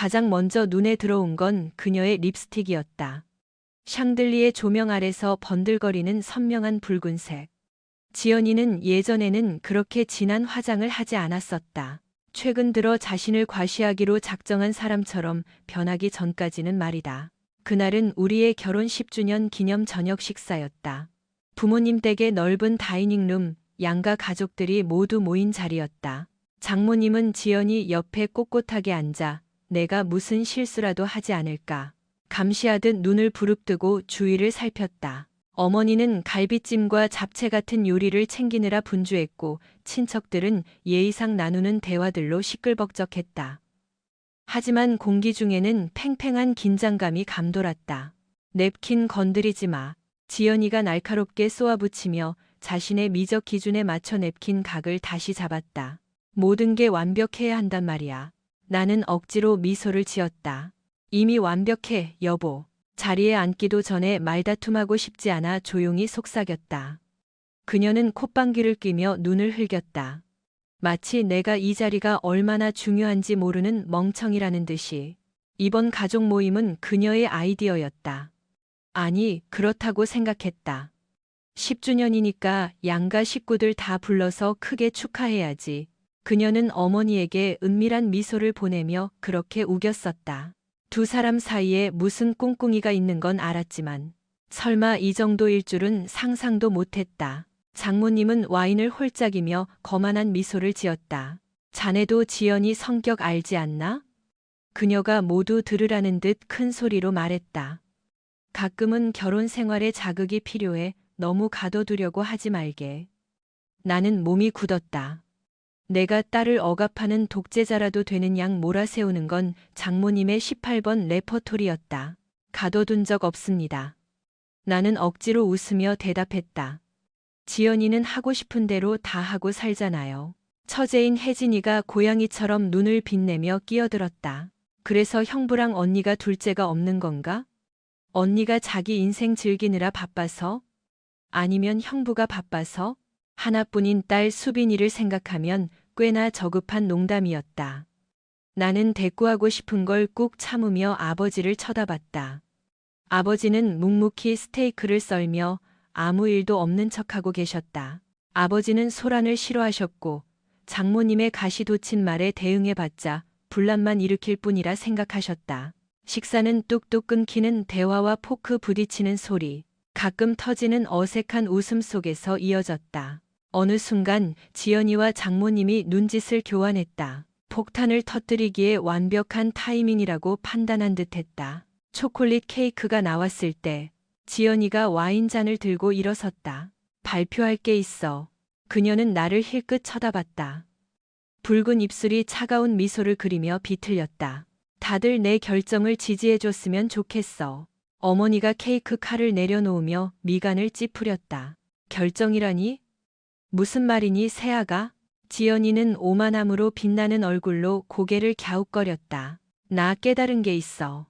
가장 먼저 눈에 들어온 건 그녀의 립스틱이었다. 샹들리에 조명 아래서 번들거리는 선명한 붉은색. 지연이는 예전에는 그렇게 진한 화장을 하지 않았었다. 최근 들어 자신을 과시하기로 작정한 사람처럼 변하기 전까지는 말이다. 그날은 우리의 결혼 10주년 기념 저녁 식사였다. 부모님 댁의 넓은 다이닝룸, 양가 가족들이 모두 모인 자리였다. 장모님은 지연이 옆에 꼿꼿하게 앉아 내가 무슨 실수라도 하지 않을까 감시하듯 눈을 부릅뜨고 주위를 살폈다. 어머니는 갈비찜과 잡채 같은 요리를 챙기느라 분주했고 친척들은 예의상 나누는 대화들로 시끌벅적했다. 하지만 공기 중에는 팽팽한 긴장감이 감돌았다. 냅킨 건드리지 마. 지연이가 날카롭게 쏘아붙이며 자신의 미적 기준에 맞춰 냅킨 각을 다시 잡았다. 모든 게 완벽해야 한단 말이야. 나는 억지로 미소를 지었다. 이미 완벽해, 여보. 자리에 앉기도 전에 말다툼하고 싶지 않아 조용히 속삭였다. 그녀는 콧방귀를 뀌며 눈을 흘겼다. 마치 내가 이 자리가 얼마나 중요한지 모르는 멍청이라는 듯이. 이번 가족 모임은 그녀의 아이디어였다. 아니, 그렇다고 생각했다. 10주년이니까 양가 식구들 다 불러서 크게 축하해야지. 그녀는 어머니에게 은밀한 미소를 보내며 그렇게 우겼었다. 두 사람 사이에 무슨 꿍꿍이가 있는 건 알았지만 설마 이 정도일 줄은 상상도 못했다. 장모님은 와인을 홀짝이며 거만한 미소를 지었다. 자네도 지연이 성격 알지 않나? 그녀가 모두 들으라는 듯 큰 소리로 말했다. 가끔은 결혼 생활에 자극이 필요해. 너무 가둬두려고 하지 말게. 나는 몸이 굳었다. 내가 딸을 억압하는 독재자라도 되는 양 몰아세우는 건 장모님의 18번 레퍼토리였다. 가둬둔 적 없습니다. 나는 억지로 웃으며 대답했다. 지연이는 하고 싶은 대로 다 하고 살잖아요. 처제인 혜진이가 고양이처럼 눈을 빛내며 끼어들었다. 그래서 형부랑 언니가 둘째가 없는 건가? 언니가 자기 인생 즐기느라 바빠서? 아니면 형부가 바빠서? 하나뿐인 딸 수빈이를 생각하면 꽤나 저급한 농담이었다. 나는 대꾸하고 싶은 걸 꾹 참으며 아버지를 쳐다봤다. 아버지는 묵묵히 스테이크를 썰며 아무 일도 없는 척하고 계셨다. 아버지는 소란을 싫어하셨고 장모님의 가시 돋친 말에 대응해봤자 분란만 일으킬 뿐이라 생각하셨다. 식사는 뚝뚝 끊기는 대화와 포크 부딪히는 소리, 가끔 터지는 어색한 웃음 속에서 이어졌다. 어느 순간 지연이와 장모님이 눈짓을 교환했다. 폭탄을 터뜨리기에 완벽한 타이밍이라고 판단한 듯했다. 초콜릿 케이크가 나왔을 때 지연이가 와인잔을 들고 일어섰다. 발표할 게 있어. 그녀는 나를 힐끗 쳐다봤다. 붉은 입술이 차가운 미소를 그리며 비틀렸다. 다들 내 결정을 지지해줬으면 좋겠어. 어머니가 케이크 칼을 내려놓으며 미간을 찌푸렸다. 결정이라니? 무슨 말이니 새아가? 지연이는 오만함으로 빛나는 얼굴로 고개를 갸웃거렸다. 나 깨달은 게 있어.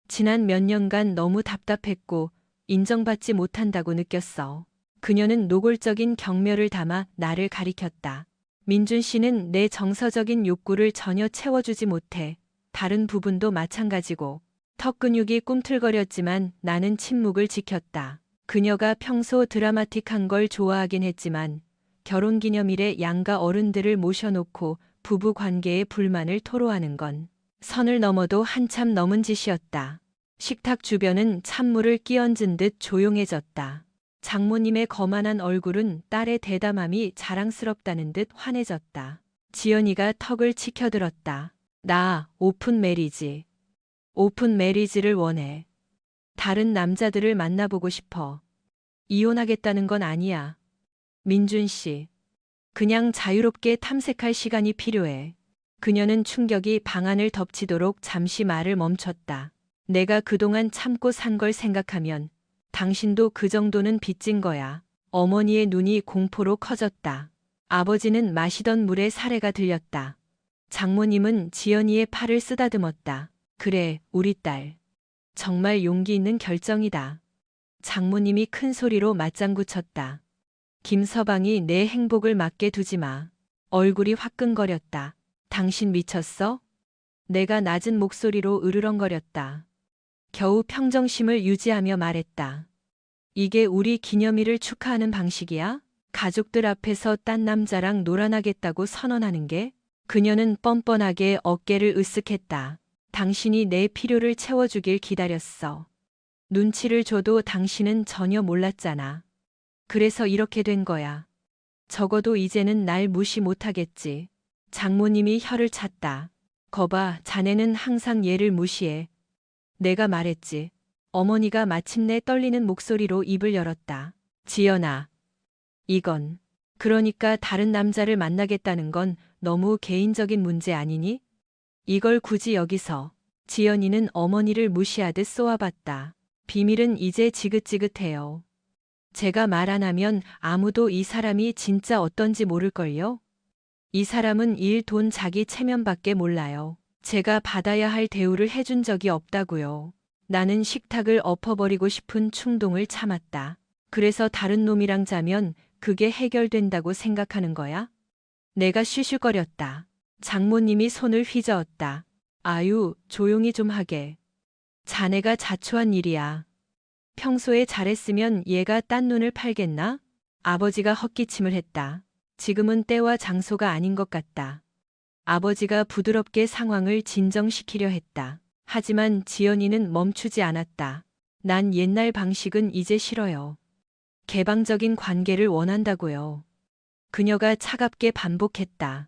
지난 몇 년간 너무 답답했고 인정받지 못한다고 느꼈어. 그녀는 노골적인 경멸을 담아 나를 가리켰다. 민준 씨는 내 정서적인 욕구를 전혀 채워주지 못해. 다른 부분도 마찬가지고. 턱 근육이 꿈틀거렸지만 나는 침묵을 지켰다. 그녀가 평소 드라마틱한 걸 좋아하긴 했지만 결혼기념일에 양가 어른들을 모셔놓고 부부 관계에 불만을 토로하는 건 선을 넘어도 한참 넘은 짓이었다. 식탁 주변은 찬물을 끼얹은 듯 조용해졌다. 장모님의 거만한 얼굴은 딸의 대담함이 자랑스럽다는 듯 환해졌다. 지연이가 턱을 치켜들었다. 나 오픈 메리지. 오픈 메리지를 원해. 다른 남자들을 만나보고 싶어. 이혼하겠다는 건 아니야. 민준 씨. 그냥 자유롭게 탐색할 시간이 필요해. 그녀는 충격이 방안을 덮치도록 잠시 말을 멈췄다. 내가 그동안 참고 산 걸 생각하면 당신도 그 정도는 빚진 거야. 어머니의 눈이 공포로 커졌다. 아버지는 마시던 물에 사례가 들렸다. 장모님은 지연이의 팔을 쓰다듬었다. 그래, 우리 딸. 정말 용기 있는 결정이다. 장모님이 큰 소리로 맞장구 쳤다. 김서방이 내 행복을 맡게 두지 마. 얼굴이 화끈거렸다. 당신 미쳤어? 내가 낮은 목소리로 으르렁거렸다. 겨우 평정심을 유지하며 말했다. 이게 우리 기념일을 축하하는 방식이야? 가족들 앞에서 딴 남자랑 놀아나겠다고 선언하는 게? 그녀는 뻔뻔하게 어깨를 으쓱했다. 당신이 내 필요를 채워주길 기다렸어. 눈치를 줘도 당신은 전혀 몰랐잖아. 그래서 이렇게 된 거야. 적어도 이제는 날 무시 못하겠지. 장모님이 혀를 찼다. 거봐, 자네는 항상 얘를 무시해. 내가 말했지. 어머니가 마침내 떨리는 목소리로 입을 열었다. 지연아. 이건. 그러니까 다른 남자를 만나겠다는 건 너무 개인적인 문제 아니니? 이걸 굳이 여기서. 지연이는 어머니를 무시하듯 쏘아봤다. 비밀은 이제 지긋지긋해요. 제가 말 안 하면 아무도 이 사람이 진짜 어떤지 모를걸요? 이 사람은 일, 돈, 자기 체면밖에 몰라요. 제가 받아야 할 대우를 해준 적이 없다고요. 나는 식탁을 엎어버리고 싶은 충동을 참았다. 그래서 다른 놈이랑 자면 그게 해결된다고 생각하는 거야? 내가 쉬쉬거렸다. 장모님이 손을 휘저었다. 아유, 조용히 좀 하게. 자네가 자초한 일이야. 평소에 잘했으면 얘가 딴 눈을 팔겠나? 아버지가 헛기침을 했다. 지금은 때와 장소가 아닌 것 같다. 아버지가 부드럽게 상황을 진정시키려 했다. 하지만 지연이는 멈추지 않았다. 난 옛날 방식은 이제 싫어요. 개방적인 관계를 원한다고요. 그녀가 차갑게 반복했다.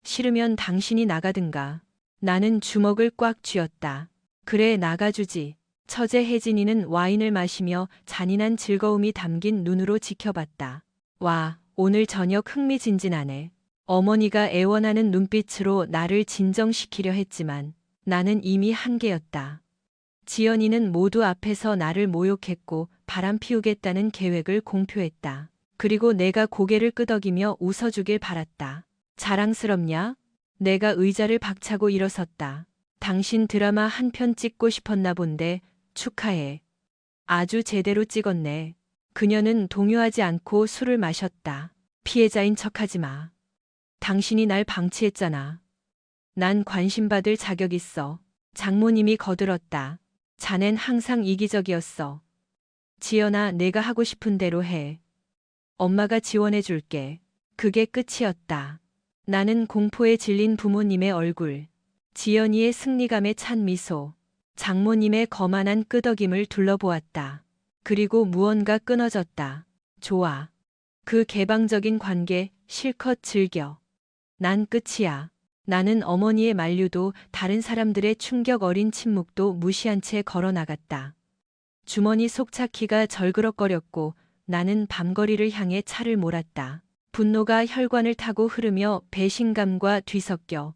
싫으면 당신이 나가든가. 나는 주먹을 꽉 쥐었다. 그래, 나가주지. 처제 혜진이는 와인을 마시며 잔인한 즐거움이 담긴 눈으로 지켜봤다. 와, 오늘 저녁 흥미진진하네. 어머니가 애원하는 눈빛으로 나를 진정시키려 했지만 나는 이미 한계였다. 지연이는 모두 앞에서 나를 모욕했고 바람 피우겠다는 계획을 공표했다. 그리고 내가 고개를 끄덕이며 웃어주길 바랐다. 자랑스럽냐? 내가 의자를 박차고 일어섰다. 당신 드라마 한 편 찍고 싶었나 본데 축하해. 아주 제대로 찍었네. 그녀는 동요하지 않고 술을 마셨다. 피해자인 척하지 마. 당신이 날 방치했잖아. 난 관심받을 자격 있어. 장모님이 거들었다. 자넨 항상 이기적이었어. 지연아, 내가 하고 싶은 대로 해. 엄마가 지원해 줄게. 그게 끝이었다. 나는 공포에 질린 부모님의 얼굴, 지연이의 승리감에 찬 미소, 장모님의 거만한 끄덕임을 둘러보았다. 그리고 무언가 끊어졌다. 좋아. 그 개방적인 관계 실컷 즐겨. 난 끝이야. 나는 어머니의 만류도 다른 사람들의 충격 어린 침묵도 무시한 채 걸어 나갔다. 주머니 속차키가 절그럭거렸고 나는 밤거리를 향해 차를 몰았다. 분노가 혈관을 타고 흐르며 배신감과 뒤섞여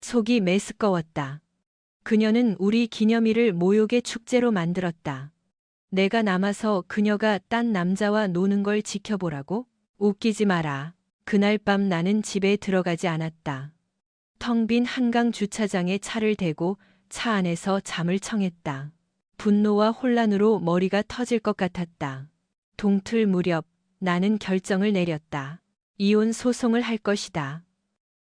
속이 메스꺼웠다. 그녀는 우리 기념일을 모욕의 축제로 만들었다. 내가 남아서 그녀가 딴 남자와 노는 걸 지켜보라고? 웃기지 마라. 그날 밤 나는 집에 들어가지 않았다. 텅 빈 한강 주차장에 차를 대고 차 안에서 잠을 청했다. 분노와 혼란으로 머리가 터질 것 같았다. 동틀 무렵 나는 결정을 내렸다. 이혼 소송을 할 것이다.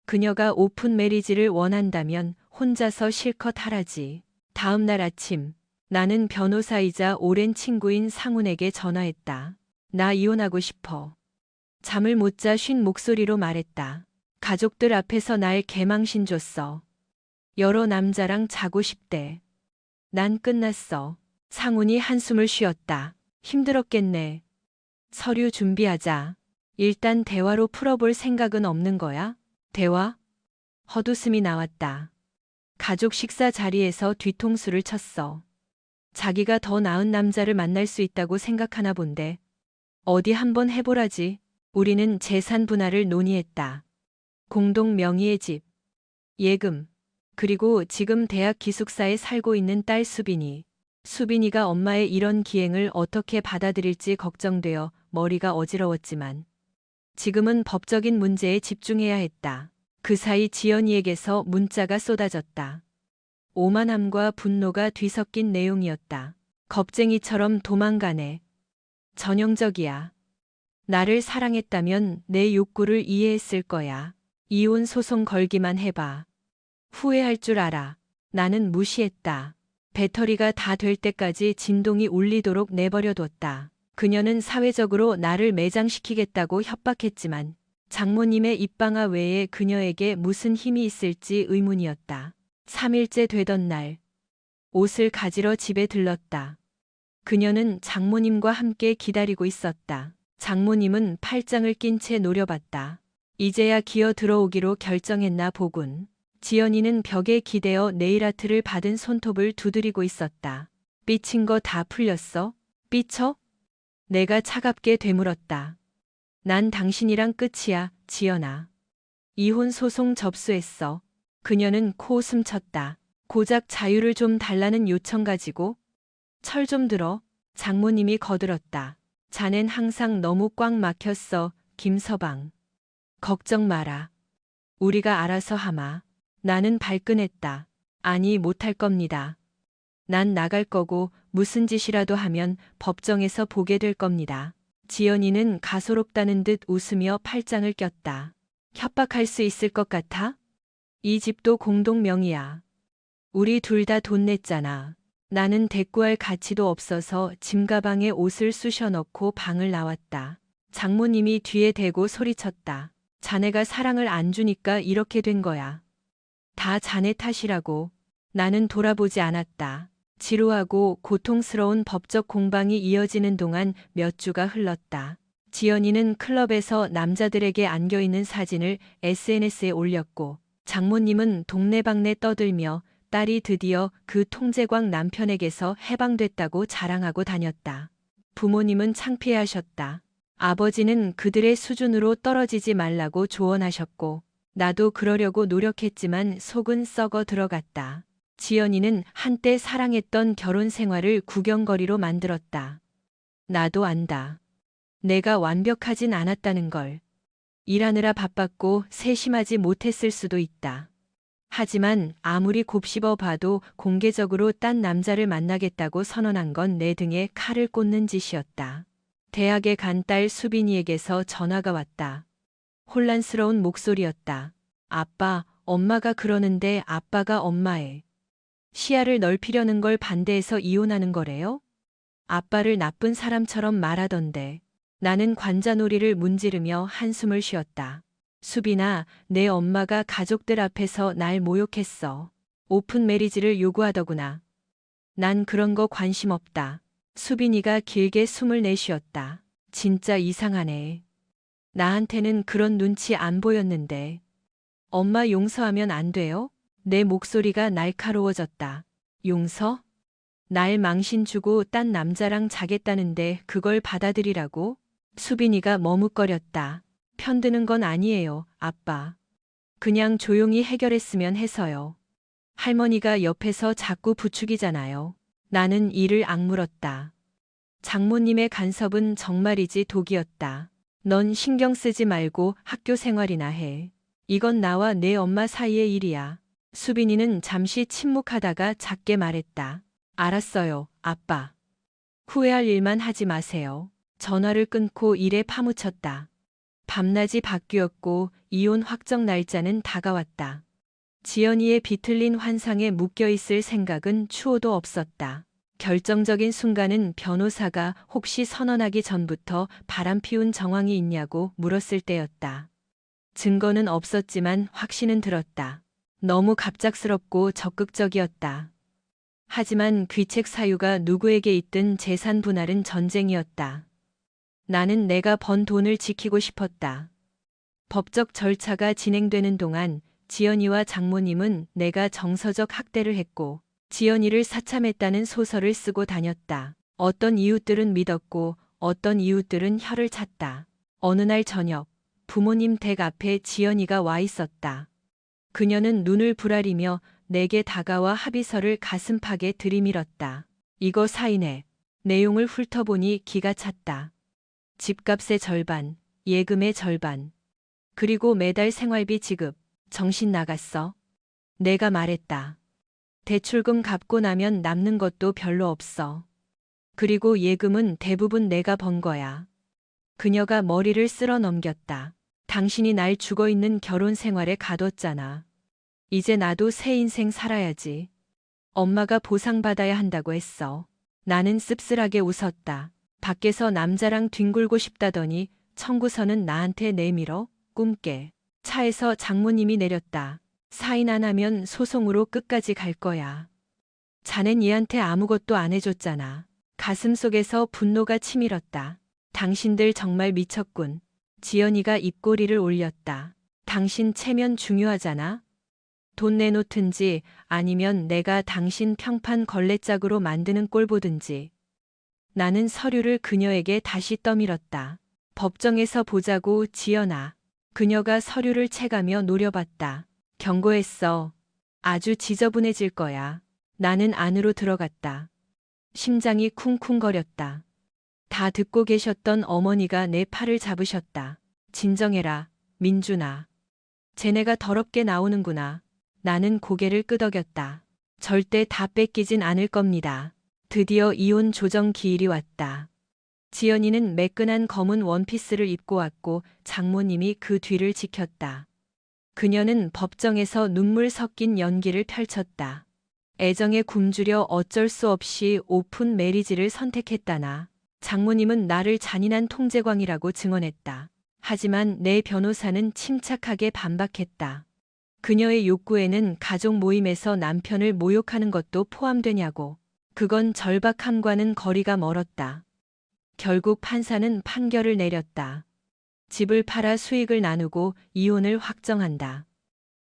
그녀가 오픈 메리지를 원한다면 혼자서 실컷 하라지. 다음 날 아침 나는 변호사이자 오랜 친구인 상훈에게 전화했다. 나 이혼하고 싶어. 잠을 못 자 쉰 목소리로 말했다. 가족들 앞에서 날 개망신 줬어. 여러 남자랑 자고 싶대. 난 끝났어. 상훈이 한숨을 쉬었다. 힘들었겠네. 서류 준비하자. 일단 대화로 풀어볼 생각은 없는 거야? 대화? 헛웃음이 나왔다. 가족 식사 자리에서 뒤통수를 쳤어. 자기가 더 나은 남자를 만날 수 있다고 생각하나 본데. 어디 한번 해보라지. 우리는 재산 분할을 논의했다. 공동 명의의 집, 예금, 그리고 지금 대학 기숙사에 살고 있는 딸 수빈이. 수빈이가 엄마의 이런 기행을 어떻게 받아들일지 걱정되어 머리가 어지러웠지만 지금은 법적인 문제에 집중해야 했다. 그 사이 지연이에게서 문자가 쏟아졌다. 오만함과 분노가 뒤섞인 내용이었다. 겁쟁이처럼 도망가네. 전형적이야. 나를 사랑했다면 내 욕구를 이해했을 거야. 이혼 소송 걸기만 해봐. 후회할 줄 알아. 나는 무시했다. 배터리가 다 될 때까지 진동이 울리도록 내버려뒀다. 그녀는 사회적으로 나를 매장시키겠다고 협박했지만 장모님의 입방아 외에 그녀에게 무슨 힘이 있을지 의문이었다. 3일째 되던 날, 옷을 가지러 집에 들렀다. 그녀는 장모님과 함께 기다리고 있었다. 장모님은 팔짱을 낀 채 노려봤다. 이제야 기어 들어오기로 결정했나 보군. 지연이는 벽에 기대어 네일아트를 받은 손톱을 두드리고 있었다. 삐친 거 다 풀렸어? 삐쳐? 내가 차갑게 되물었다. 난 당신이랑 끝이야, 지연아. 이혼 소송 접수했어. 그녀는 코웃음 쳤다. 고작 자유를 좀 달라는 요청 가지고? 철 좀 들어. 장모님이 거들었다. 자넨 항상 너무 꽉 막혔어, 김서방. 걱정 마라. 우리가 알아서 하마. 나는 발끈했다. 아니, 못할 겁니다. 난 나갈 거고 무슨 짓이라도 하면 법정에서 보게 될 겁니다. 지연이는 가소롭다는 듯 웃으며 팔짱을 꼈다. 협박할 수 있을 것 같아? 이 집도 공동 명의야. 우리 둘 다 돈 냈잖아. 나는 대꾸할 가치도 없어서 짐가방에 옷을 쑤셔 넣고 방을 나왔다. 장모님이 뒤에 대고 소리쳤다. 자네가 사랑을 안 주니까 이렇게 된 거야. 다 자네 탓이라고. 나는 돌아보지 않았다. 지루하고 고통스러운 법적 공방이 이어지는 동안 몇 주가 흘렀다. 지연이는 클럽에서 남자들에게 안겨있는 사진을 SNS에 올렸고 장모님은 동네방네 떠들며 딸이 드디어 그 통제광 남편에게서 해방됐다고 자랑하고 다녔다. 부모님은 창피해하셨다. 아버지는 그들의 수준으로 떨어지지 말라고 조언하셨고 나도 그러려고 노력했지만 속은 썩어 들어갔다. 지연이는 한때 사랑했던 결혼 생활을 구경거리로 만들었다. 나도 안다. 내가 완벽하진 않았다는 걸. 일하느라 바빴고 세심하지 못했을 수도 있다. 하지만 아무리 곱씹어 봐도 공개적으로 딴 남자를 만나겠다고 선언한 건 내 등에 칼을 꽂는 짓이었다. 대학에 간 딸 수빈이에게서 전화가 왔다. 혼란스러운 목소리였다. 아빠, 엄마가 그러는데 아빠가 엄마의 시야를 넓히려는 걸 반대해서 이혼하는 거래요? 아빠를 나쁜 사람처럼 말하던데. 나는 관자놀이를 문지르며 한숨을 쉬었다. 수빈아, 내 엄마가 가족들 앞에서 날 모욕했어. 오픈 메리지를 요구하더구나. 난 그런 거 관심 없다. 수빈이가 길게 숨을 내쉬었다. 진짜 이상하네. 나한테는 그런 눈치 안 보였는데. 엄마 용서하면 안 돼요? 내 목소리가 날카로워졌다. 용서? 날 망신 주고 딴 남자랑 자겠다는데 그걸 받아들이라고? 수빈이가 머뭇거렸다. 편드는 건 아니에요, 아빠. 그냥 조용히 해결했으면 해서요. 할머니가 옆에서 자꾸 부추기잖아요. 나는 이를 악물었다. 장모님의 간섭은 정말이지 독이었다. 넌 신경 쓰지 말고 학교 생활이나 해. 이건 나와 내 엄마 사이의 일이야. 수빈이는 잠시 침묵하다가 작게 말했다. 알았어요, 아빠. 후회할 일만 하지 마세요. 전화를 끊고 일에 파묻혔다. 밤낮이 바뀌었고 이혼 확정 날짜는 다가왔다. 지연이의 비틀린 환상에 묶여있을 생각은 추호도 없었다. 결정적인 순간은 변호사가 혹시 선언하기 전부터 바람피운 정황이 있냐고 물었을 때였다. 증거는 없었지만 확신은 들었다. 너무 갑작스럽고 적극적이었다. 하지만 귀책 사유가 누구에게 있든 재산 분할은 전쟁이었다. 나는 내가 번 돈을 지키고 싶었다. 법적 절차가 진행되는 동안 지연이와 장모님은 내가 정서적 학대를 했고 지연이를 사참했다는 소설을 쓰고 다녔다. 어떤 이웃들은 믿었고 어떤 이웃들은 혀를 찼다. 어느 날 저녁 부모님 댁 앞에 지연이가 와 있었다. 그녀는 눈을 부라리며 내게 다가와 합의서를 가슴팍에 들이밀었다. 이거 사인해. 내용을 훑어보니 기가 찼다. 집값의 절반, 예금의 절반, 그리고 매달 생활비 지급. 정신 나갔어. 내가 말했다. 대출금 갚고 나면 남는 것도 별로 없어. 그리고 예금은 대부분 내가 번 거야. 그녀가 머리를 쓸어 넘겼다. 당신이 날 죽어있는 결혼 생활에 가뒀잖아. 이제 나도 새 인생 살아야지. 엄마가 보상받아야 한다고 했어. 나는 씁쓸하게 웃었다. 밖에서 남자랑 뒹굴고 싶다더니 청구서는 나한테 내밀어 꿈깨. 차에서 장모님이 내렸다. 사인 안 하면 소송으로 끝까지 갈 거야. 자넨 얘한테 아무것도 안 해줬잖아. 가슴속에서 분노가 치밀었다. 당신들 정말 미쳤군. 지연이가 입꼬리를 올렸다. 당신 체면 중요하잖아. 돈 내놓든지 아니면 내가 당신 평판 걸레짝으로 만드는 꼴 보든지. 나는 서류를 그녀에게 다시 떠밀었다. 법정에서 보자고 지연아. 그녀가 서류를 채가며 노려봤다. 경고했어. 아주 지저분해질 거야. 나는 안으로 들어갔다. 심장이 쿵쿵거렸다. 다 듣고 계셨던 어머니가 내 팔을 잡으셨다. 진정해라, 민준아. 쟤네가 더럽게 나오는구나. 나는 고개를 끄덕였다. 절대 다 뺏기진 않을 겁니다. 드디어 이혼 조정 기일이 왔다. 지연이는 매끈한 검은 원피스를 입고 왔고 장모님이 그 뒤를 지켰다. 그녀는 법정에서 눈물 섞인 연기를 펼쳤다. 애정에 굶주려 어쩔 수 없이 오픈 메리지를 선택했다나. 장모님은 나를 잔인한 통제광이라고 증언했다. 하지만 내 변호사는 침착하게 반박했다. 그녀의 욕구에는 가족 모임에서 남편을 모욕하는 것도 포함되냐고. 그건 절박함과는 거리가 멀었다. 결국 판사는 판결을 내렸다. 집을 팔아 수익을 나누고 이혼을 확정한다.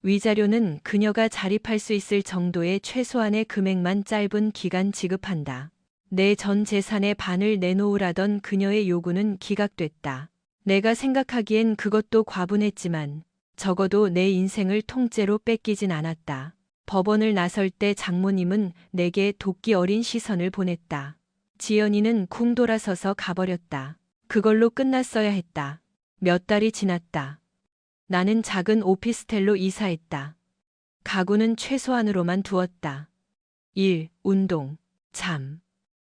위자료는 그녀가 자립할 수 있을 정도의 최소한의 금액만 짧은 기간 지급한다. 내 전 재산의 반을 내놓으라던 그녀의 요구는 기각됐다. 내가 생각하기엔 그것도 과분했지만 적어도 내 인생을 통째로 뺏기진 않았다. 법원을 나설 때 장모님은 내게 도끼 어린 시선을 보냈다. 지연이는 쿵 돌아서서 가버렸다. 그걸로 끝났어야 했다. 몇 달이 지났다. 나는 작은 오피스텔로 이사했다. 가구는 최소한으로만 두었다. 일, 운동, 잠.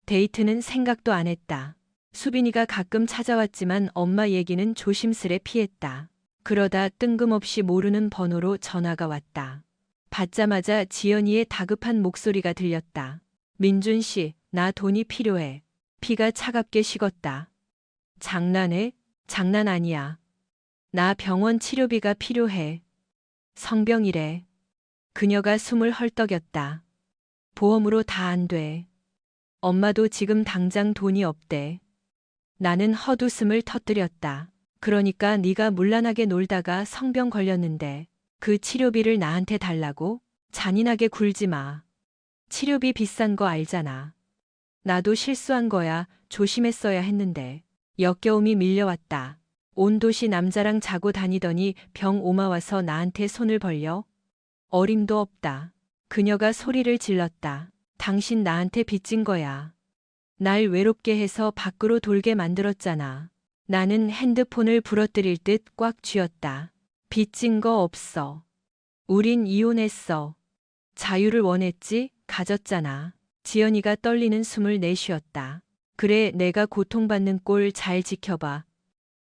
데이트는 생각도 안 했다. 수빈이가 가끔 찾아왔지만 엄마 얘기는 조심스레 피했다. 그러다 뜬금없이 모르는 번호로 전화가 왔다. 받자마자 지연이의 다급한 목소리가 들렸다. 민준 씨, 나 돈이 필요해. 피가 차갑게 식었다. 장난해? 장난 아니야. 나 병원 치료비가 필요해. 성병이래. 그녀가 숨을 헐떡였다. 보험으로 다 안 돼. 엄마도 지금 당장 돈이 없대. 나는 헛웃음을 터뜨렸다. 그러니까 네가 문란하게 놀다가 성병 걸렸는데 그 치료비를 나한테 달라고? 잔인하게 굴지 마. 치료비 비싼 거 알잖아. 나도 실수한 거야. 조심했어야 했는데. 역겨움이 밀려왔다. 온 도시 남자랑 자고 다니더니 병 오마와서 나한테 손을 벌려? 어림도 없다. 그녀가 소리를 질렀다. 당신 나한테 빚진 거야. 날 외롭게 해서 밖으로 돌게 만들었잖아. 나는 핸드폰을 부러뜨릴 듯 꽉 쥐었다. 빚진 거 없어. 우린 이혼했어. 자유를 원했지? 가졌잖아. 지연이가 떨리는 숨을 내쉬었다. 그래, 내가 고통받는 꼴 잘 지켜봐.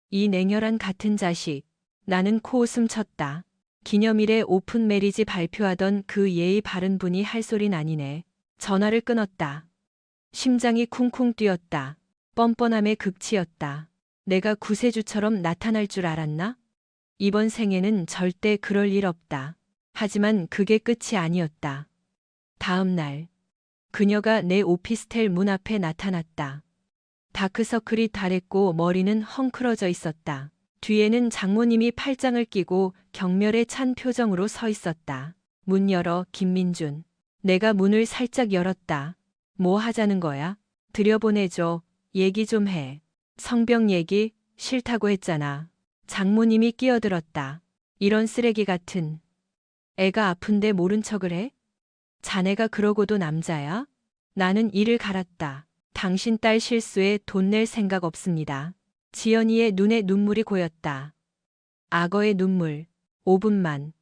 이 냉혈한 같은 자식. 나는 코웃음 쳤다. 기념일에 오픈 메리지 발표하던 그 예의 바른 분이 할 소린 아니네. 전화를 끊었다. 심장이 쿵쿵 뛰었다. 뻔뻔함의 극치였다. 내가 구세주처럼 나타날 줄 알았나? 이번 생에는 절대 그럴 일 없다. 하지만 그게 끝이 아니었다. 다음 날, 그녀가 내 오피스텔 문 앞에 나타났다. 다크서클이 달했고 머리는 헝클어져 있었다. 뒤에는 장모님이 팔짱을 끼고 경멸에 찬 표정으로 서 있었다. 문 열어, 김민준. 내가 문을 살짝 열었다. 뭐 하자는 거야? 들여보내줘. 얘기 좀 해. 성병 얘기 싫다고 했잖아. 장모님이 끼어들었다. 이런 쓰레기 같은. 애가 아픈데 모른 척을 해? 자네가 그러고도 남자야? 나는 이를 갈았다. 당신 딸 실수에 돈 낼 생각 없습니다. 지연이의 눈에 눈물이 고였다. 악어의 눈물. 5분만.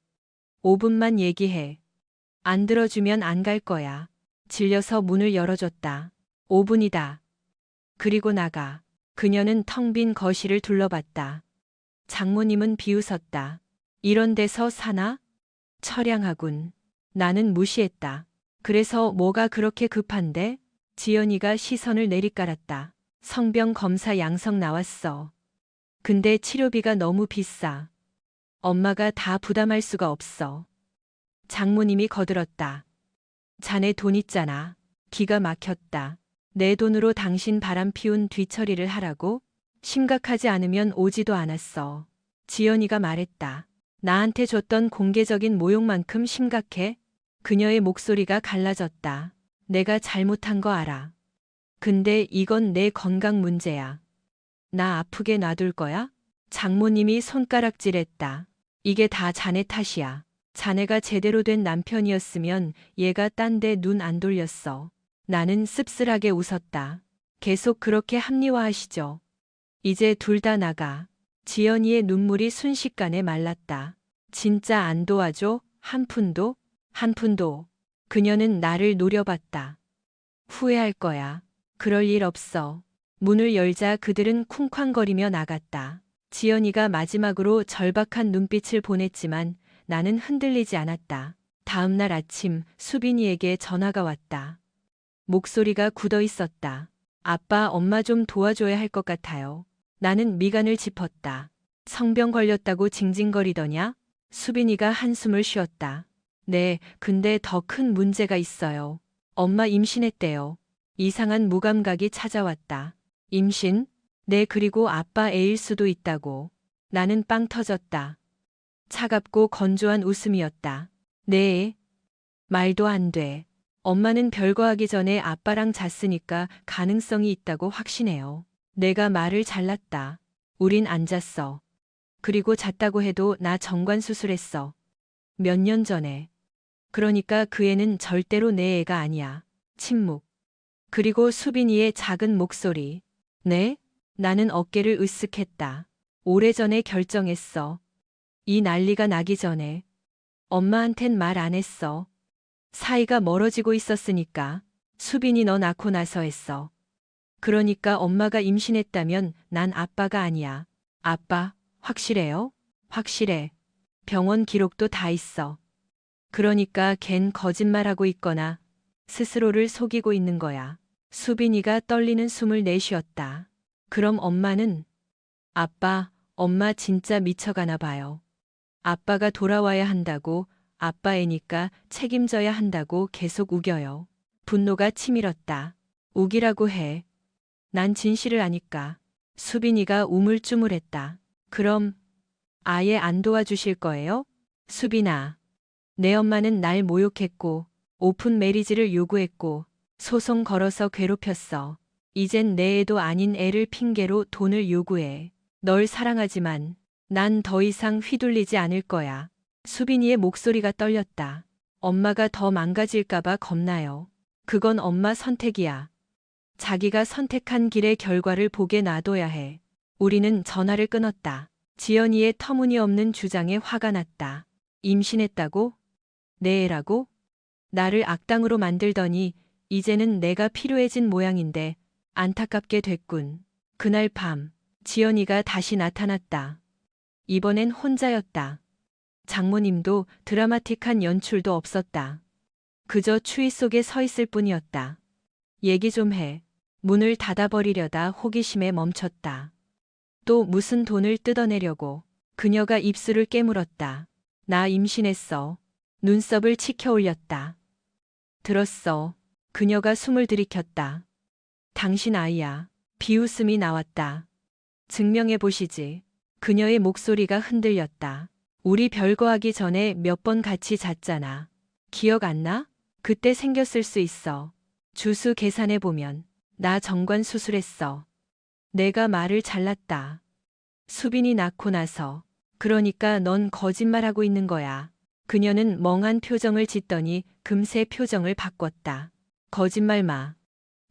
5분만 얘기해. 안 들어주면 안 갈 거야. 질려서 문을 열어줬다. 5분이다. 그리고 나가. 그녀는 텅 빈 거실을 둘러봤다. 장모님은 비웃었다. 이런 데서 사나? 처량하군. 나는 무시했다. 그래서 뭐가 그렇게 급한데? 지연이가 시선을 내리깔았다. 성병 검사 양성 나왔어. 근데 치료비가 너무 비싸. 엄마가 다 부담할 수가 없어. 장모님이 거들었다. 자네 돈 있잖아. 기가 막혔다. 내 돈으로 당신 바람 피운 뒤처리를 하라고? 심각하지 않으면 오지도 않았어. 지연이가 말했다. 나한테 줬던 공개적인 모욕만큼 심각해? 그녀의 목소리가 갈라졌다. 내가 잘못한 거 알아. 근데 이건 내 건강 문제야. 나 아프게 놔둘 거야? 장모님이 손가락질했다. 이게 다 자네 탓이야. 자네가 제대로 된 남편이었으면 얘가 딴 데 눈 안 돌렸어. 나는 씁쓸하게 웃었다. 계속 그렇게 합리화하시죠. 이제 둘 다 나가. 지연이의 눈물이 순식간에 말랐다. 진짜 안 도와줘? 한 푼도? 한 푼도. 그녀는 나를 노려봤다. 후회할 거야. 그럴 일 없어. 문을 열자 그들은 쿵쾅거리며 나갔다. 지연이가 마지막으로 절박한 눈빛을 보냈지만 나는 흔들리지 않았다. 다음 날 아침 수빈이에게 전화가 왔다. 목소리가 굳어 있었다. 아빠, 엄마 좀 도와줘야 할 것 같아요. 나는 미간을 짚었다. 성병 걸렸다고 징징거리더냐? 수빈이가 한숨을 쉬었다. 네, 근데 더 큰 문제가 있어요. 엄마 임신했대요. 이상한 무감각이 찾아왔다. 임신? 네, 그리고 아빠 애일 수도 있다고. 나는 빵 터졌다. 차갑고 건조한 웃음이었다. 네. 말도 안 돼. 엄마는 별거하기 전에 아빠랑 잤으니까 가능성이 있다고 확신해요. 내가 말을 잘랐다. 우린 안 잤어. 그리고 잤다고 해도 나 정관 수술했어. 몇 년 전에. 그러니까 그 애는 절대로 내 애가 아니야. 침묵. 그리고 수빈이의 작은 목소리. 네? 나는 어깨를 으쓱했다. 오래전에 결정했어. 이 난리가 나기 전에. 엄마한텐 말 안 했어. 사이가 멀어지고 있었으니까. 수빈이 너 낳고 나서 했어. 그러니까 엄마가 임신했다면 난 아빠가 아니야. 아빠, 확실해요? 확실해. 병원 기록도 다 있어. 그러니까 걘 거짓말하고 있거나 스스로를 속이고 있는 거야. 수빈이가 떨리는 숨을 내쉬었다. 그럼 엄마는? 아빠, 엄마 진짜 미쳐가나 봐요. 아빠가 돌아와야 한다고, 아빠 애니까 책임져야 한다고 계속 우겨요. 분노가 치밀었다. 우기라고 해. 난 진실을 아니까. 수빈이가 우물쭈물했다. 그럼 아예 안 도와주실 거예요? 수빈아. 내 엄마는 날 모욕했고 오픈 메리지를 요구했고 소송 걸어서 괴롭혔어. 이젠 내 애도 아닌 애를 핑계로 돈을 요구해. 널 사랑하지만 난 더 이상 휘둘리지 않을 거야. 수빈이의 목소리가 떨렸다. 엄마가 더 망가질까봐 겁나요. 그건 엄마 선택이야. 자기가 선택한 길의 결과를 보게 놔둬야 해. 우리는 전화를 끊었다. 지연이의 터무니없는 주장에 화가 났다. 임신했다고? 내 애라고? 나를 악당으로 만들더니 이제는 내가 필요해진 모양인데 안타깝게 됐군. 그날 밤 지연이가 다시 나타났다. 이번엔 혼자였다. 장모님도 드라마틱한 연출도 없었다. 그저 추위 속에 서 있을 뿐이었다. 얘기 좀 해. 문을 닫아버리려다 호기심에 멈췄다. 또 무슨 돈을 뜯어내려고. 그녀가 입술을 깨물었다. 나 임신했어. 눈썹을 치켜 올렸다. 들었어. 그녀가 숨을 들이켰다. 당신 아이야. 비웃음이 나왔다. 증명해 보시지. 그녀의 목소리가 흔들렸다. 우리 별거하기 전에 몇 번 같이 잤잖아. 기억 안 나? 그때 생겼을 수 있어. 주수 계산해 보면. 나 정관 수술했어. 내가 말을 잘랐다. 수빈이 낳고 나서. 그러니까 넌 거짓말하고 있는 거야. 그녀는 멍한 표정을 짓더니 금세 표정을 바꿨다. 거짓말 마.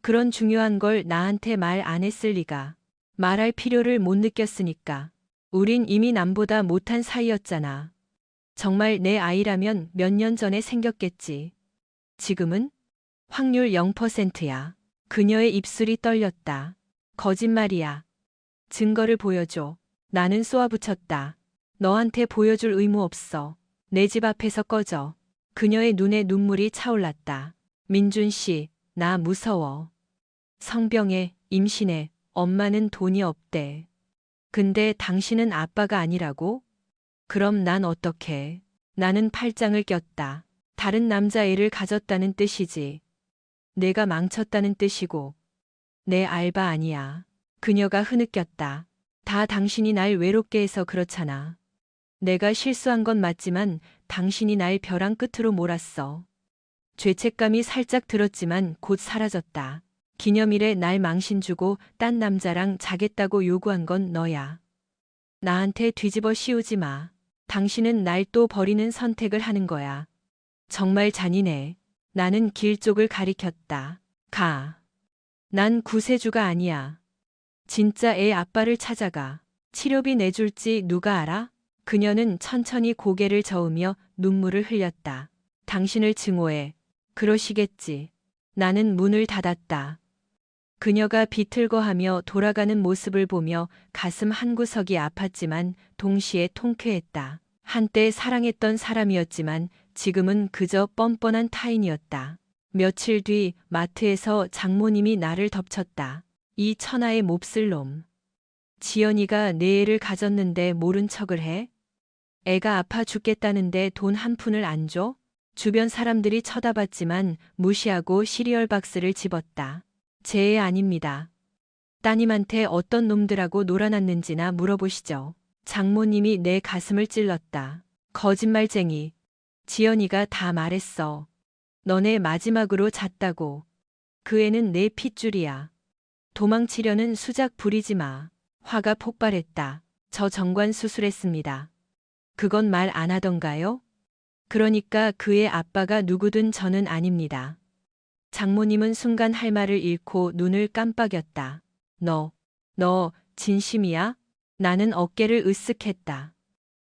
그런 중요한 걸 나한테 말 안 했을 리가. 말할 필요를 못 느꼈으니까. 우린 이미 남보다 못한 사이였잖아. 정말 내 아이라면 몇 년 전에 생겼겠지. 지금은? 확률 0%야. 그녀의 입술이 떨렸다. 거짓말이야. 증거를 보여줘. 나는 쏘아붙였다. 너한테 보여줄 의무 없어. 내 집 앞에서 꺼져. 그녀의 눈에 눈물이 차올랐다. 민준 씨, 나 무서워. 성병에, 임신해, 엄마는 돈이 없대. 근데 당신은 아빠가 아니라고? 그럼 난 어떡해? 나는 팔짱을 꼈다. 다른 남자애를 가졌다는 뜻이지. 내가 망쳤다는 뜻이고. 내 알바 아니야. 그녀가 흐느꼈다. 다 당신이 날 외롭게 해서 그렇잖아. 내가 실수한 건 맞지만 당신이 날 벼랑 끝으로 몰았어. 죄책감이 살짝 들었지만 곧 사라졌다. 기념일에 날 망신 주고 딴 남자랑 자겠다고 요구한 건 너야. 나한테 뒤집어 씌우지 마. 당신은 날 또 버리는 선택을 하는 거야. 정말 잔인해. 나는 길 쪽을 가리켰다. 가. 난 구세주가 아니야. 진짜 애 아빠를 찾아가. 치료비 내줄지 누가 알아? 그녀는 천천히 고개를 저으며 눈물을 흘렸다. 당신을 증오해. 그러시겠지. 나는 문을 닫았다. 그녀가 비틀거하며 돌아가는 모습을 보며 가슴 한구석이 아팠지만 동시에 통쾌했다. 한때 사랑했던 사람이었지만 지금은 그저 뻔뻔한 타인이었다. 며칠 뒤 마트에서 장모님이 나를 덮쳤다. 이 천하의 몹쓸 놈. 지연이가 내 애를 가졌는데 모른 척을 해? 애가 아파 죽겠다는데 돈 한 푼을 안 줘? 주변 사람들이 쳐다봤지만 무시하고 시리얼 박스를 집었다. 제 애 아닙니다. 따님한테 어떤 놈들하고 놀아났는지나 물어보시죠. 장모님이 내 가슴을 찔렀다. 거짓말쟁이. 지연이가 다 말했어. 너네 마지막으로 잤다고. 그 애는 내 핏줄이야. 도망치려는 수작 부리지 마. 화가 폭발했다. 저 정관 수술했습니다. 그건 말 안 하던가요? 그러니까 그의 아빠가 누구든 저는 아닙니다. 장모님은 순간 할 말을 잃고 눈을 깜빡였다. 너 진심이야? 나는 어깨를 으쓱했다.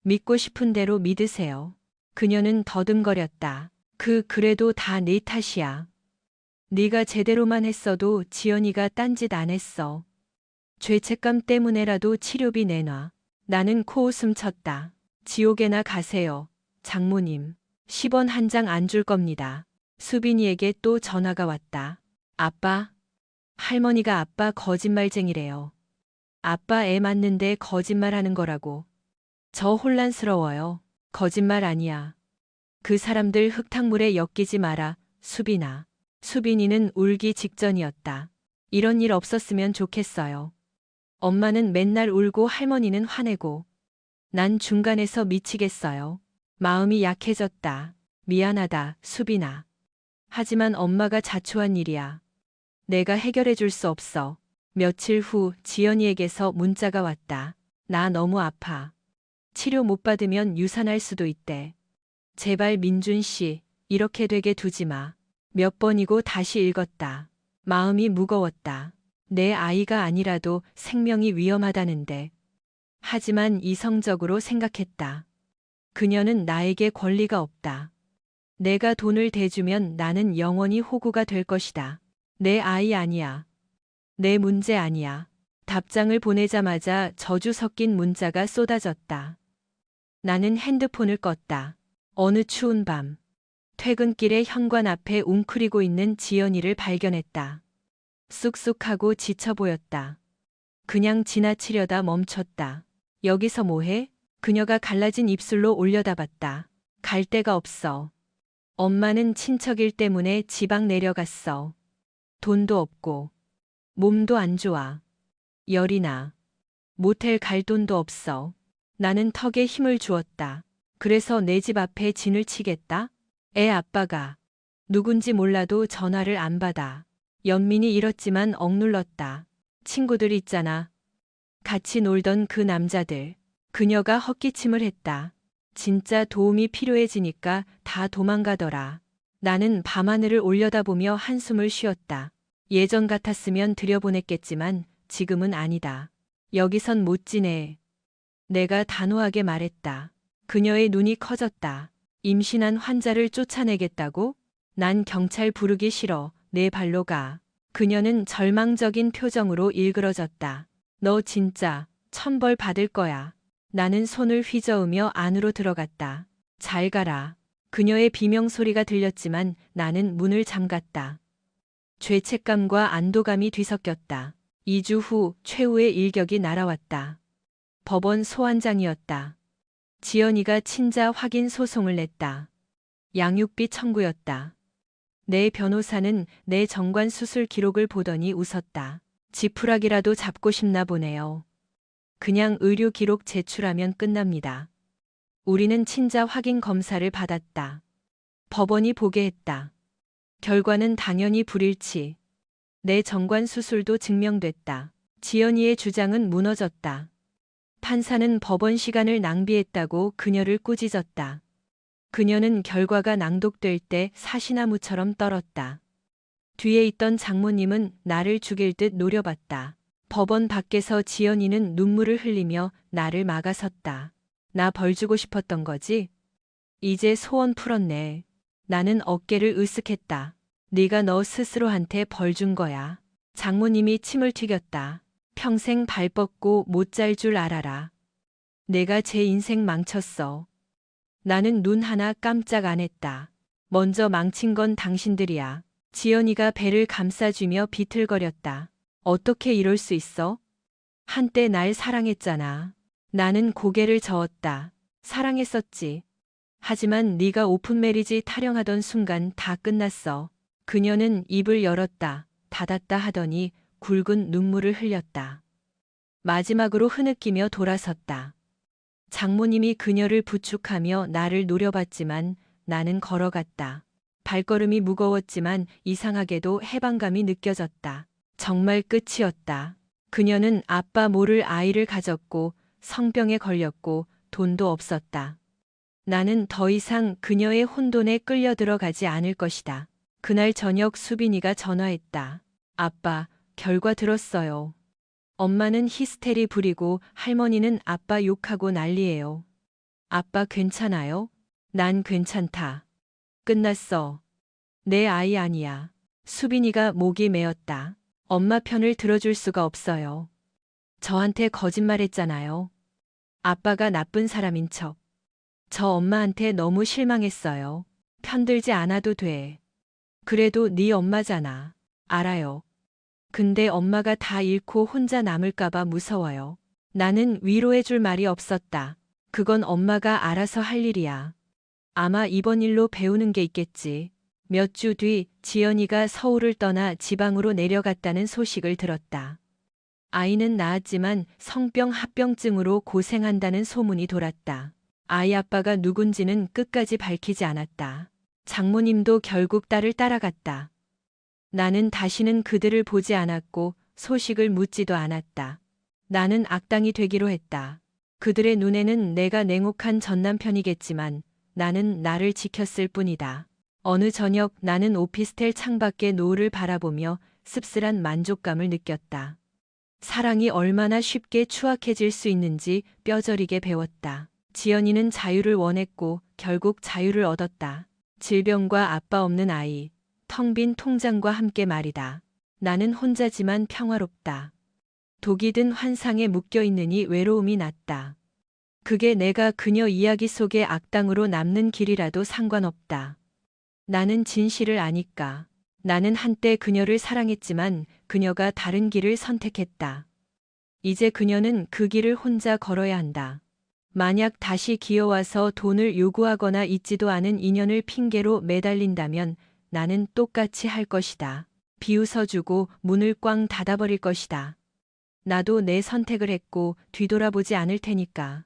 믿고 싶은 대로 믿으세요. 그녀는 더듬거렸다. 그래도 다 네 탓이야. 네가 제대로만 했어도 지연이가 딴짓 안 했어. 죄책감 때문에라도 치료비 내놔. 나는 코웃음 쳤다. 지옥에나 가세요. 장모님. 10원 한 장 안 줄 겁니다. 수빈이에게 또 전화가 왔다. 아빠? 할머니가 아빠 거짓말쟁이래요. 아빠 애 맞는데 거짓말하는 거라고. 저 혼란스러워요. 거짓말 아니야. 그 사람들 흙탕물에 엮이지 마라, 수빈아. 수빈이는 울기 직전이었다. 이런 일 없었으면 좋겠어요. 엄마는 맨날 울고 할머니는 화내고. 난 중간에서 미치겠어요. 마음이 약해졌다. 미안하다, 수빈아. 하지만 엄마가 자초한 일이야. 내가 해결해 줄 수 없어. 며칠 후 지연이에게서 문자가 왔다. 나 너무 아파. 치료 못 받으면 유산할 수도 있대. 제발 민준 씨, 이렇게 되게 두지 마. 몇 번이고 다시 읽었다. 마음이 무거웠다. 내 아이가 아니라도 생명이 위험하다는데. 하지만 이성적으로 생각했다. 그녀는 나에게 권리가 없다. 내가 돈을 대주면 나는 영원히 호구가 될 것이다. 내 아이 아니야. 내 문제 아니야. 답장을 보내자마자 저주 섞인 문자가 쏟아졌다. 나는 핸드폰을 껐다. 어느 추운 밤. 퇴근길에 현관 앞에 웅크리고 있는 지연이를 발견했다. 쑥쑥하고 지쳐 보였다. 그냥 지나치려다 멈췄다. 여기서 뭐해? 그녀가 갈라진 입술로 올려다봤다. 갈 데가 없어. 엄마는 친척일 때문에 지방 내려갔어. 돈도 없고. 몸도 안 좋아. 열이 나. 모텔 갈 돈도 없어. 나는 턱에 힘을 주었다. 그래서 내 집 앞에 진을 치겠다? 애 아빠가. 누군지 몰라도 전화를 안 받아. 연민이 잃었지만 억눌렀다. 친구들 있잖아. 같이 놀던 그 남자들. 그녀가 헛기침을 했다. 진짜 도움이 필요해지니까 다 도망가더라. 나는 밤하늘을 올려다보며 한숨을 쉬었다. 예전 같았으면 들여보냈겠지만 지금은 아니다. 여기선 못 지내. 내가 단호하게 말했다. 그녀의 눈이 커졌다. 임신한 환자를 쫓아내겠다고? 난 경찰 부르기 싫어. 내 발로 가. 그녀는 절망적인 표정으로 일그러졌다. 너 진짜 천벌 받을 거야. 나는 손을 휘저으며 안으로 들어갔다. 잘 가라. 그녀의 비명소리가 들렸지만 나는 문을 잠갔다. 죄책감과 안도감이 뒤섞였다. 2주 후 최후의 일격이 날아왔다. 법원 소환장이었다. 지연이가 친자 확인 소송을 냈다. 양육비 청구였다. 내 변호사는 내 정관 수술 기록을 보더니 웃었다. 지푸라기라도 잡고 싶나 보네요. 그냥 의료 기록 제출하면 끝납니다. 우리는 친자 확인 검사를 받았다. 법원이 보게 했다. 결과는 당연히 불일치. 내 정관 수술도 증명됐다. 지연이의 주장은 무너졌다. 판사는 법원 시간을 낭비했다고 그녀를 꾸짖었다. 그녀는 결과가 낭독될 때 사시나무처럼 떨었다. 뒤에 있던 장모님은 나를 죽일 듯 노려봤다. 법원 밖에서 지연이는 눈물을 흘리며 나를 막아섰다. 나 벌 주고 싶었던 거지? 이제 소원 풀었네. 나는 어깨를 으쓱했다. 네가 너 스스로한테 벌 준 거야. 장모님이 침을 튀겼다. 평생 발 뻗고 못 잘 줄 알아라. 내가 제 인생 망쳤어. 나는 눈 하나 깜짝 안 했다. 먼저 망친 건 당신들이야. 지연이가 배를 감싸주며 비틀거렸다. 어떻게 이럴 수 있어? 한때 날 사랑했잖아. 나는 고개를 저었다. 사랑했었지. 하지만 네가 오픈 메리지 타령하던 순간 다 끝났어. 그녀는 입을 열었다, 닫았다 하더니 굵은 눈물을 흘렸다. 마지막으로 흐느끼며 돌아섰다. 장모님이 그녀를 부축하며 나를 노려봤지만 나는 걸어갔다. 발걸음이 무거웠지만 이상하게도 해방감이 느껴졌다. 정말 끝이었다. 그녀는 아빠 모를 아이를 가졌고 성병에 걸렸고 돈도 없었다. 나는 더 이상 그녀의 혼돈에 끌려 들어가지 않을 것이다. 그날 저녁 수빈이가 전화했다. 아빠, 결과 들었어요. 엄마는 히스테리 부리고 할머니는 아빠 욕하고 난리예요. 아빠 괜찮아요? 난 괜찮다. 끝났어. 내 아이 아니야. 수빈이가 목이 메었다. 엄마 편을 들어줄 수가 없어요. 저한테 거짓말했잖아요. 아빠가 나쁜 사람인 척. 저 엄마한테 너무 실망했어요. 편들지 않아도 돼. 그래도 네 엄마잖아. 알아요. 근데 엄마가 다 잃고 혼자 남을까봐 무서워요. 나는 위로해줄 말이 없었다. 그건 엄마가 알아서 할 일이야. 아마 이번 일로 배우는 게 있겠지. 몇 주 뒤 지연이가 서울을 떠나 지방으로 내려갔다는 소식을 들었다. 아이는 낳았지만 성병 합병증으로 고생한다는 소문이 돌았다. 아이 아빠가 누군지는 끝까지 밝히지 않았다. 장모님도 결국 딸을 따라갔다. 나는 다시는 그들을 보지 않았고 소식을 묻지도 않았다. 나는 악당이 되기로 했다. 그들의 눈에는 내가 냉혹한 전남편이겠지만 나는 나를 지켰을 뿐이다. 어느 저녁 나는 오피스텔 창밖의 노을을 바라보며 씁쓸한 만족감을 느꼈다. 사랑이 얼마나 쉽게 추악해질 수 있는지 뼈저리게 배웠다. 지연이는 자유를 원했고 결국 자유를 얻었다. 질병과 아빠 없는 아이, 텅 빈 통장과 함께 말이다. 나는 혼자지만 평화롭다. 독이 든 환상에 묶여 있느니 외로움이 낫다. 그게 내가 그녀 이야기 속의 악당으로 남는 길이라도 상관없다. 나는 진실을 아니까. 나는 한때 그녀를 사랑했지만 그녀가 다른 길을 선택했다. 이제 그녀는 그 길을 혼자 걸어야 한다. 만약 다시 기어와서 돈을 요구하거나 있지도 않은 인연을 핑계로 매달린다면 나는 똑같이 할 것이다. 비웃어주고 문을 꽝 닫아버릴 것이다. 나도 내 선택을 했고 뒤돌아보지 않을 테니까.